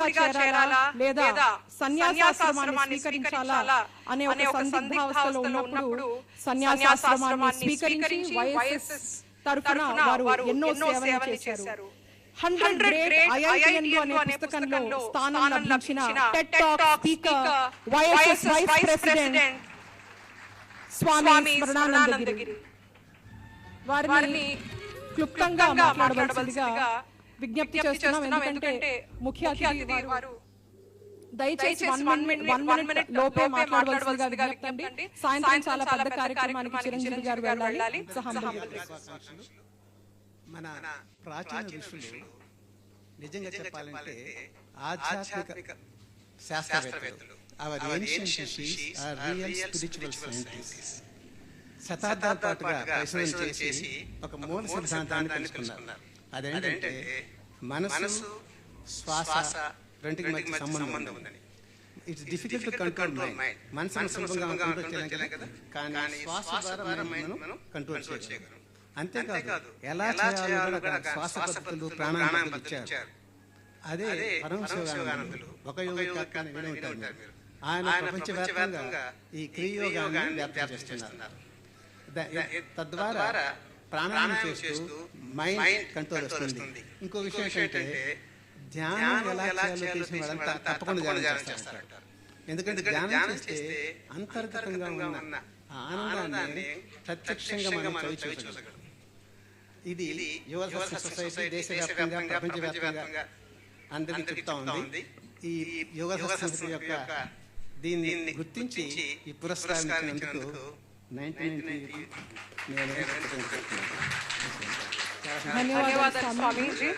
భక్తుడిగా చేరాలా లేదా సన్యాసాశ్రమాన్ని స్వీకరించాలా అనే ఒక సందిగ్ధావస్థలో ఉన్నప్పుడు సన్యాసాశ్రమాన్ని స్వీకరించి వైఎస్ఎస్ తరఫున వారు ఎన్నో సేవలు చేశారు. 100 గ్రేట్ ఐఐటియన్లు అనే పుస్తకంలో స్థానం లభించిన TED talk speaker YSS vice president Swami Smarananandagiri వారిని క్లుప్తంగా మాట్లాడవలసిందిగా విజ్ఞప్తి చేస్తున్నాం. ఎందుకంటే ముఖ్య అతిథి వారు దయచేసి 1 మినిట్ లోపే మాట్లాడవలసిందిగా విజ్ఞప్తి అండి. సాయంత్రం చాలా పెద్ద కార్యక్రమానికి చిరంజీవి గారు వెళ్ళాలి. మన ప్రాచీన ఋషులు నిజంగా చెప్పాలంటే ఆధ్యాత్మిక శాస్త్రవేత్తలు. Our ancient rishis are real spiritual scientists. శతాబ్దాల పాటుగా పరిశోధన చేసి ఒక మూల సిద్ధాంతాన్ని తెలుసుకున్నారు. అదేంటంటే మనసు శ్వాస రెండింటికి మధ్య సంబంధం ఉందని. It's difficult to control mind. మనసును సులభంగా కంట్రోల్ చేయలేం కదా, కానీ శ్వాస ద్వారా మనం కంట్రోల్ చేయగలం. అంతేకాదు ఎలా చేయాలో శ్వాస పద్ధతులు ప్రాణాయామ ఇచ్చారు. అదే పరమశివానందులు ఒక యోగాన్ని విని ఉంటారు. ఆయన ప్రపంచవ్యాప్తంగా ఈ క్రియోగాన్ని వ్యాప్తి చేస్తున్నారు. తద్వారా ప్రాణాయామం చేస్తూ మైండ్ కంట్రోల్ వస్తుంది. ఇంకో విషయం ఏంటంటే ధ్యానం ఎలా చేయాలో తెలిసిన వాళ్ళంతా తప్పకుండా ధ్యానం చేస్తారు. ఎందుకంటే ధ్యానం చేస్తే అంతర్గతంగా ఉన్న ఆనందాన్ని ప్రత్యక్షంగా మనం చూడగలం. ఇది యువ సొసైటీ దేశవ్యాప్తంగా ప్రపంచవ్యాప్తంగా అందరికీ చెప్తా ఉంది. ఈ యోగ సంస్కృతి యొక్క దీన్ని గుర్తించి ఈ పురస్కారం ఇచ్చినందుకు 1990 ధన్యవాదాలు స్వామీజీ.